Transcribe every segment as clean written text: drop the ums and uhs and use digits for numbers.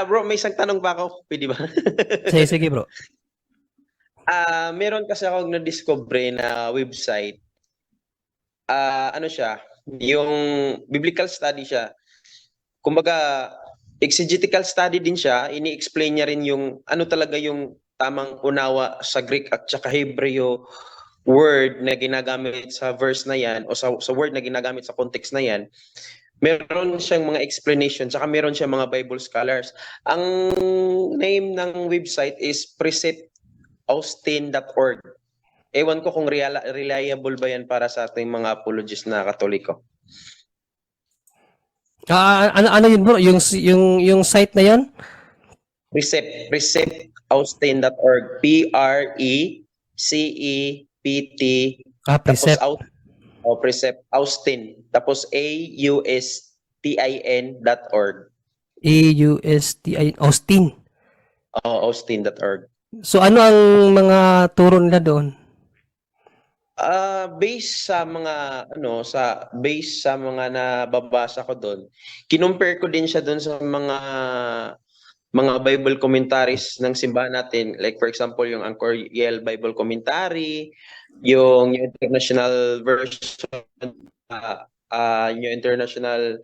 Bro, may isang tanong pa ako, pwede ba? Sige, sige bro. Meron kasi akong na-discover na website. Ano siya, yung biblical study siya. Kumbaga, exegetical study din siya. Ini-explain niya rin yung ano talaga yung tamang unawa sa Greek at saka Hebreo word na ginagamit sa verse na yan o sa word na ginagamit sa context na yan. Meron siyang mga explanation, saka meron siyang mga Bible scholars. Ang name ng website is preceptaustin.org. Ewan ko kung reliable ba yan para sa ating mga apologists na Katoliko. Ano yun bro? Yung site na yun? Preceptaustin.org. Preceppt. Precept. Tapos Precept Austin. Tapos AUSTIN.org. AUSTI Austin. Austin.org. So ano ang mga turo nila doon? Based sa mga nababasa ko doon, kinumpare ko din siya doon sa mga Bible commentaries ng simbahan natin, like for example yung Angkor Yale Bible Commentary, yung New International Version, New International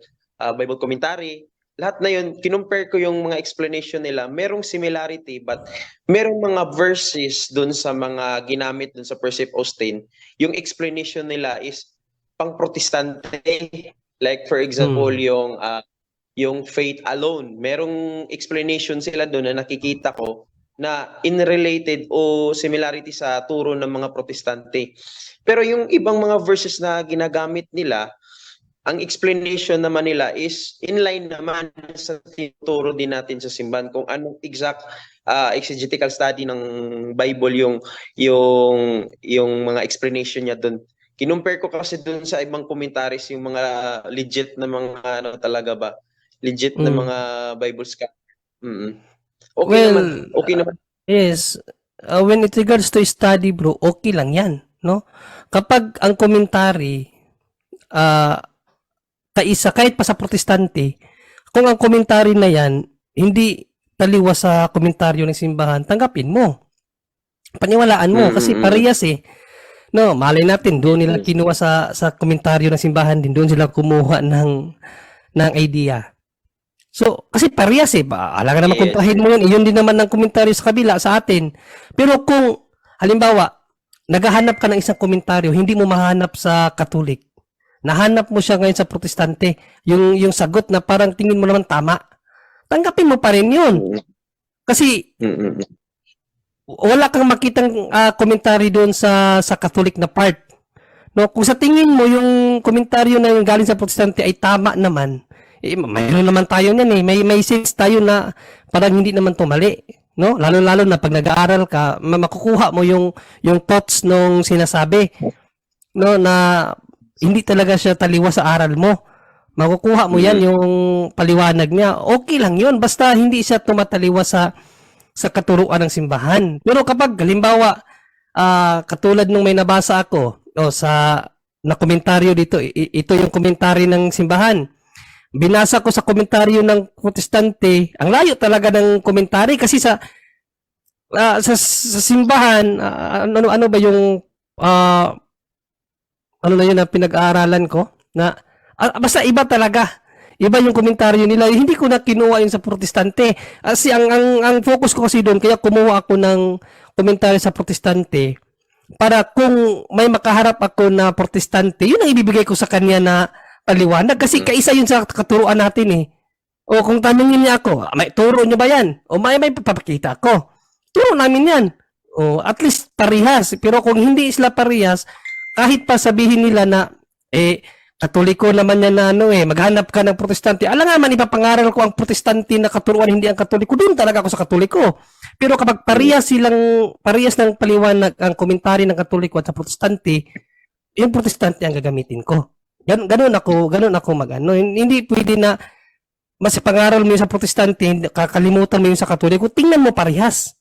Bible Commentary. Lahat na yun, kinumpare ko yung mga explanation nila. Merong similarity, but merong mga verses dun sa mga ginamit dun sa Percept Austin. Yung explanation nila is pang-protestante. Like for example, yung faith alone. Merong explanation sila dun na nakikita ko na in-related o similarity sa turo ng mga protestante. Pero yung ibang mga verses na ginagamit nila, ang explanation naman nila is inline naman sa tinuturo din natin sa simbahan kung anong exact exegetical study ng Bible yung mga explanation niya doon. Kinumpare ko kasi doon sa ibang commentaries yung mga legit na mga ano talaga ba? Legit na mga Bible scholar. Okay naman. Okay naman. Yes. When it regards to study bro, okay lang yan, no? Kapag ang commentary kaisa kahit pa sa protestante, kung ang komentary na yan hindi taliwas sa komentaryo ng simbahan, tanggapin mo. Paniwalaan mo kasi parehas eh. No, malay natin doon nila kinuha sa komentaryo ng simbahan din, doon sila kumuha ng idea. So, kasi parehas eh, alam ka naman kontrahin mo yun, iyon din naman ng komentaryo sa kabila sa atin. Pero kung halimbawa, naghahanap ka ng isang komentaryo, hindi mo mahanap sa Katolik. Nahanap mo siya ngayon sa protestante, yung sagot na parang tingin mo naman tama, tanggapin mo pa rin yun. Kasi wala kang makitang komentary doon sa Catholic na part. No, kung sa tingin mo yung komentaryo na yung galing sa protestante ay tama naman, mayroon naman tayo niyan eh. May sense tayo na parang hindi naman to mali. No? Lalo-lalo na pag nag-aaral ka, makukuha mo yung thoughts nung sinasabi. No, na hindi talaga siya taliwas sa aral mo. Makukuha mo yan yung paliwanag niya. Okay lang yun. Basta hindi siya tumataliwas sa katuruan ng simbahan. Pero kapag, halimbawa, katulad nung may nabasa ako, na komentaryo dito, ito yung komentary ng simbahan. Binasa ko sa komentaryo ng protestante, ang layo talaga ng komentary kasi sa simbahan, ano ba yung ano na yun na pinag-aaralan ko na basta iba talaga. Iba yung komentaryo nila. Hindi ko na kinuha yun sa protestante. Kasi ang focus ko kasi doon, kaya kumuha ako ng komentaryo sa protestante para kung may makaharap ako na protestante, yun ang ibibigay ko sa kanya na paliwanag. Kasi kaisa yun sa katuruan natin eh. O kung tanungin niya ako, may turo niyo ba yan? O may papakita ako. Turo namin yan. O at least parehas. Pero kung hindi sila parehas, kahit pa sabihin nila na Katoliko naman yan na maghanap ka ng protestante. Alam nga man, ipapangaral ko ang protestante na katuruan, hindi ang Katoliko. Doon talaga ako sa Katoliko. Pero kapag parehas ng paliwanag ang komentary ng Katoliko at sa protestante, yung protestante ang gagamitin ko. Ganun ako magano. Hindi pwede na mas pangaral mo yung sa protestante, kakalimutan mo yung sa Katoliko. Tingnan mo parehas.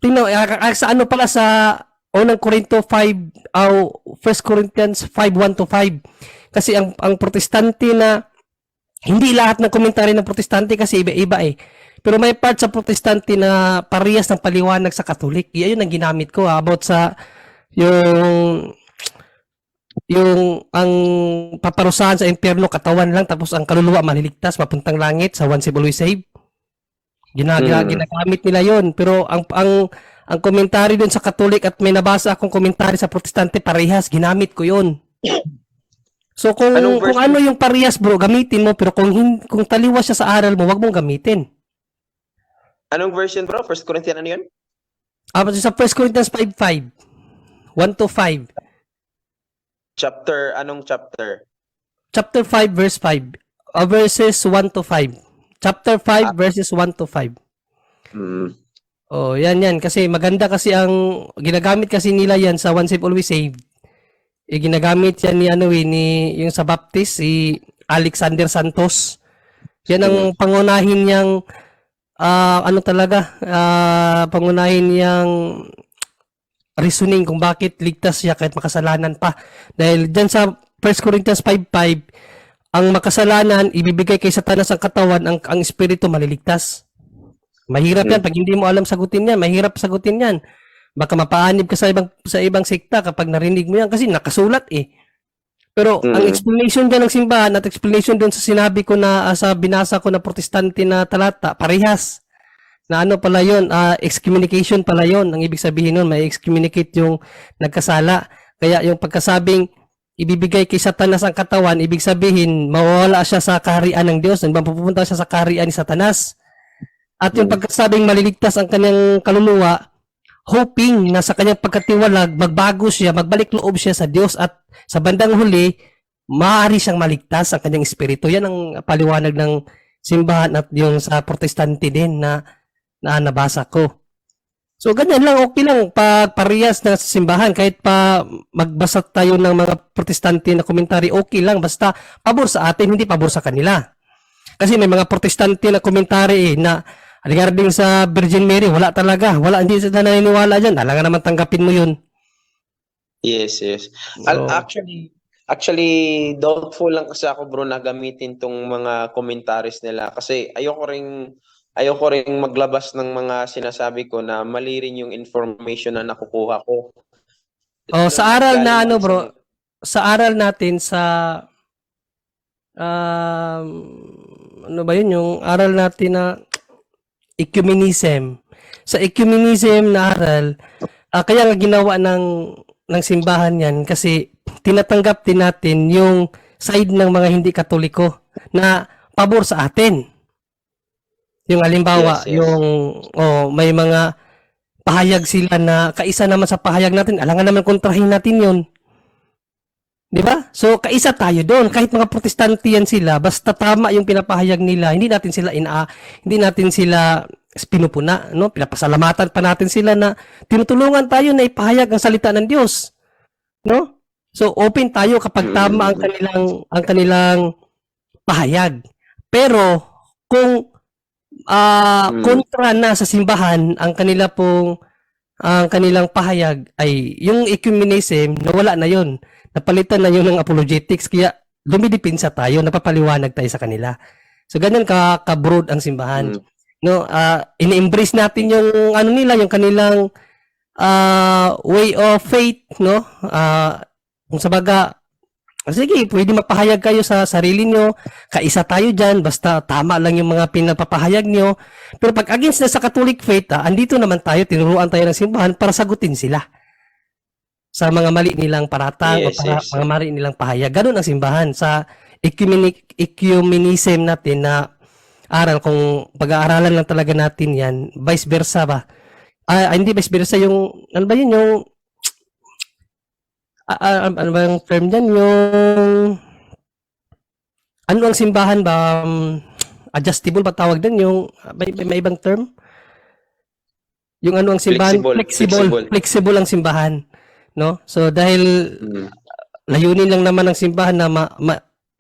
Tingnan sa ano pala sa unang Korinto 5 1 Corinthians 5:1-5 kasi ang protestante na Hindi lahat ng komentaryo ng protestante kasi iba-iba eh. Pero may part sa protestante na parehas ng paliwanag sa Katolik. Iyon ang ginamit ko about sa yung ang paparusahan sa impyerno katawan lang tapos ang kaluluwa maliligtas mapuntang langit sa once saved always saved. Ginagamit nila yon, pero ang komentary dun sa Katolik at may nabasa akong komentary sa protestante parehas, ginamit ko yon. So kung ano yung parehas bro, gamitin mo, pero kung taliwas siya sa aral mo, wag mong gamitin. Anong version bro? 1 Corinthians ano yun? Sa 1 Corinthians 5:5. 1-5. Anong chapter? Chapter 5 verse 5. Verses 1-5. Chapter 5 verses 1-5. Oh, yan. Kasi maganda kasi ang ginagamit kasi nila yan sa once saved always saved. Ginagamit yan ni yung sa Baptist, si Alexander Santos. Yan ang pangunahin niyang pangunahin niyang reasoning kung bakit ligtas siya kahit makasalanan pa. Dahil dyan sa 1 Corinthians 5:5, ang makasalanan, ibibigay kay Satanas ang katawan, ang espiritu maliligtas. Mahirap yan. Pag hindi mo alam sagutin yan, mahirap sagutin yan. Baka mapaanib ka sa ibang sekta kapag narinig mo yan kasi nakasulat eh. Pero ang explanation dyan ng simbahan at explanation doon sa sinabi ko na sa binasa ko na protestante na talata, parehas. Na ano pala yun, excommunication pala yun. Ang ibig sabihin nun, may excommunicate yung nagkasala. Kaya yung pagkasabing ibibigay kay Satanas ang katawan, ibig sabihin, mawawala siya sa kaharian ng Diyos. Pupunta siya sa kaharian ni Satanas. At yung pagkasabing maliligtas ang kanyang kaluluwa, hoping na sa kanyang pagkatiwalag, magbago siya, magbalik loob siya sa Diyos at sa bandang huli, maaari siyang maligtas ang kanyang espiritu. Yan ang paliwanag ng simbahan at yung sa protestante din na nabasa ko. So, ganyan lang, okay lang pag parehas na sa simbahan, kahit pa magbasa tayo ng mga protestante na komentary, okay lang, basta pabor sa atin, hindi pabor sa kanila. Kasi may mga protestante na komentary na regarding sa Virgin Mary, wala talaga, hindi sila naniniwala dyan, alam nga naman tanggapin mo yun. Yes. So, actually, doubtful lang kasi ako bro na gamitin tong mga commentaries nila kasi ayoko ring maglabas ng mga sinasabi ko na mali rin yung information na nakukuha ko. Sa aral na bro, sa aral natin sa ano ba yun, yung aral natin na ecumenism. Sa ecumenism na aral, kaya nga ginawa ng simbahan yan kasi tinatanggap din natin yung side ng mga hindi Katoliko na pabor sa atin. Yung halimbawa, yes. may mga pahayag sila na kaisa naman sa pahayag natin, alangan naman kontrahin natin yun. Di ba? So, kaisa tayo doon. Kahit mga protestante yan sila, basta tama yung pinapahayag nila, hindi natin sila pinupuna, no? Pinapasalamatan pa natin sila na tinutulungan tayo na ipahayag ang salita ng Diyos. No? So, open tayo kapag tama ang kanilang pahayag. Pero, kung kontra na sa simbahan ang kanilang pahayag ay yung ecumenism, nawala na yon, napalitan na yon ng apologetics, kaya dumidipinsa tayo, napapaliwanag tayo sa kanila. So ganun ka-broad ang simbahan. No, ini-embrace natin yung yung kanilang way of faith, no? Kung sa baga, sige, pwede mapahayag kayo sa sarili nyo. Kaisa tayo dyan. Basta tama lang yung mga pinapapahayag nyo. Pero pag against na sa Catholic faith, andito naman tayo, tinuruan tayo ng simbahan para sagutin sila sa mga mali nilang paratang o mga mali nilang pahayag. Ganun ang simbahan. Sa ecumenism natin na aral, kung pag-aaralan lang talaga natin yan, vice versa ba? Hindi vice versa, yung, ano ba yun, yung ano ba yung term dyan? Yung ano ang simbahan ba? Adjustable ba tawag din? Yung may ibang term? Yung ano ang simbahan? Flexible ang simbahan. No? So dahil layunin lang naman ng simbahan na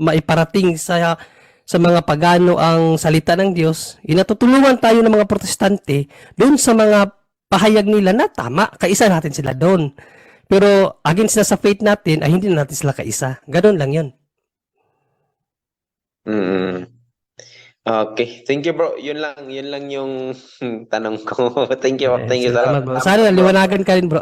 maiparating sa mga pagano ang salita ng Diyos, inatutulungan tayo ng mga protestante doon sa mga pahayag nila na tama. Kaisa natin sila doon. Pero against na sa faith natin, ay hindi na natin sila kaisa. Ganun lang yun. Mm. Okay. Thank you, bro. Yun lang yung tanong ko. Thank you Salamat sa bro. salamat, Sana bro. liwanagan ka rin bro.